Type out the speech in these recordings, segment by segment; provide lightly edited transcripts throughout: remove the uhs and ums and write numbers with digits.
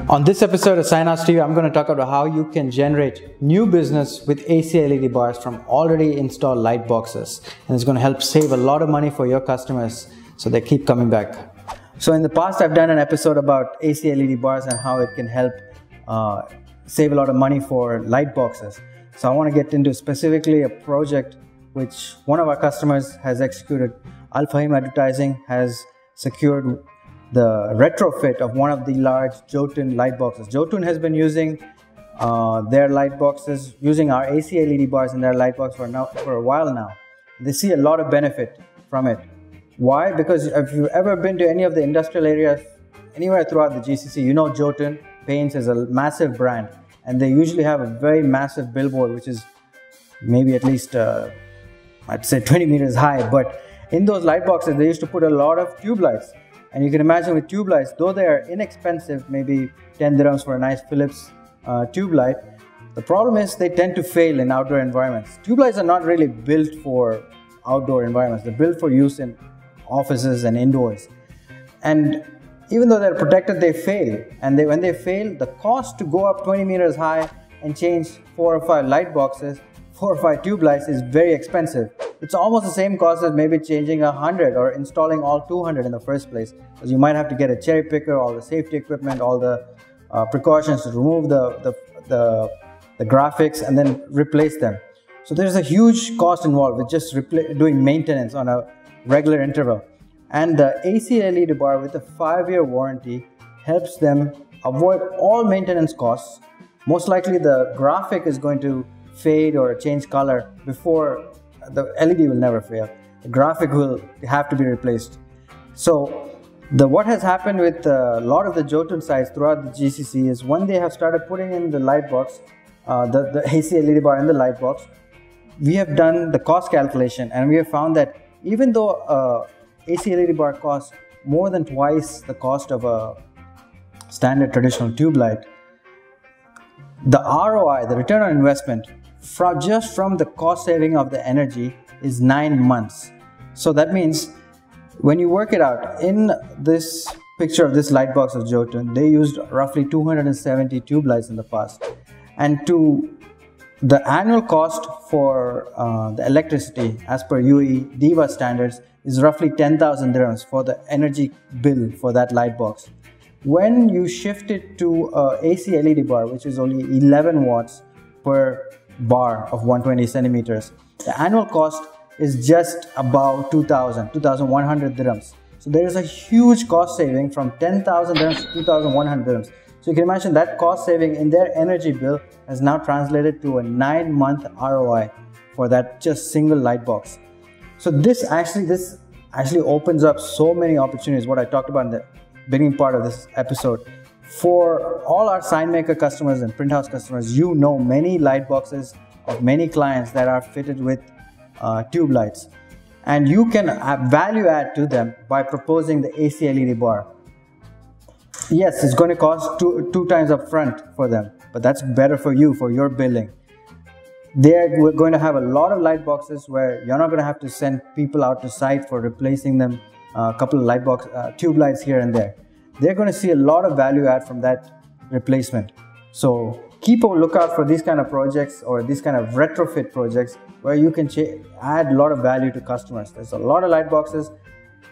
On this episode of SIGNHOUSE TV, I'm going to talk about how you can generate new business with AC LED bars from already installed light boxes. And it's going to help save a lot of money for your customers so they keep coming back. So in the past, I've done an episode about AC LED bars and how it can help save a lot of money for light boxes. So I want to get into specifically a project which one of our customers has executed. Al-Fahim Advertising has secured the retrofit of one of the large Jotun light boxes. Jotun has been using their light boxes, using our AC LED bars in their light box for a while now. They see a lot of benefit from it. Why? Because if you've ever been to any of the industrial areas, anywhere throughout the GCC, you know Jotun Paints is a massive brand, and they usually have a very massive billboard, which is maybe at least, I'd say 20 meters high. But in those light boxes, they used to put a lot of tube lights. And you can imagine with tube lights, though they are inexpensive, maybe 10 dirhams for a nice Philips tube light, the problem is they tend to fail in outdoor environments. Tube lights are not really built for outdoor environments. They're built for use in offices and indoors. And even though they're protected, they fail. And when they fail, the cost to go up 20 meters high and change 4 or 5 light boxes, 4 or 5 tube lights is very expensive. It's almost the same cost as maybe changing 100 or installing all 200 in the first place, because you might have to get a cherry picker, all the safety equipment, all the precautions to remove the graphics and then replace them. So there's a huge cost involved with just doing maintenance on a regular interval. And the AC LED bar with a 5-year warranty helps them avoid all maintenance costs. Most likely the graphic is going to fade or change color before the LED will never fail. The graphic will have to be replaced. So what has happened with a lot of the Jotun sites throughout the GCC is when they have started putting in the light box, the AC LED bar in the light box, we have done the cost calculation and we have found that even though AC LED bar costs more than twice the cost of a standard traditional tube light, the ROI, the return on investment, just from the cost saving of the energy is 9 months. So that means when you work it out, in this picture of this light box of Jotun, they used roughly 270 tube lights in the past. And the annual cost for the electricity as per UAE DIVA standards is roughly 10,000 dirhams for the energy bill for that light box. When you shift it to AC LED bar, which is only 11 watts per bar of 120 centimeters, the annual cost is just about 2,100 dirhams. So there is a huge cost saving from 10,000 dirhams to 2,100 dirhams. So you can imagine that cost saving in their energy bill has now translated to a 9-month ROI for that just single light box. So this actually opens up so many opportunities, what I talked about in the beginning part of this episode. For all our sign maker customers and print house customers, you know many light boxes of many clients that are fitted with tube lights. And you can value add to them by proposing the AC LED bar. Yes, it's going to cost two times up front for them, but that's better for you, for your billing. We're going to have a lot of light boxes where you're not going to have to send people out to site for replacing them, a couple of tube lights here and there. They're going to see a lot of value add from that replacement. So keep a lookout for these kind of projects or these kind of retrofit projects where you can add a lot of value to customers. There's a lot of light boxes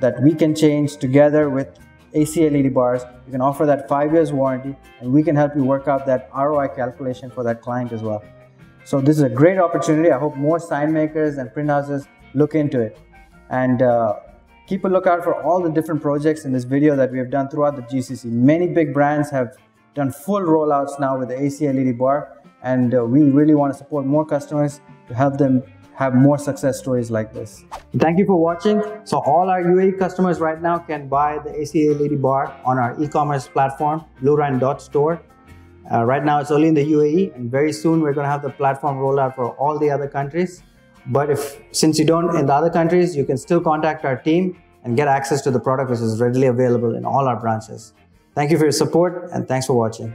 that we can change together with AC LED bars. You can offer that 5 years warranty, and we can help you work out that ROI calculation for that client as well. So this is a great opportunity. I hope more sign makers and print houses look into it. And keep a lookout for all the different projects in this video that we have done throughout the GCC. Many big brands have done full rollouts now with the AC LED bar, and we really want to support more customers to help them have more success stories like this. Thank you for watching. So all our UAE customers right now can buy the AC LED bar on our e-commerce platform, bluerhine.store. Right now it's only in the UAE, and very soon we're going to have the platform rolled out for all the other countries. But since you don't in the other countries, you can still contact our team and get access to the product, which is readily available in all our branches. Thank you for your support, and thanks for watching.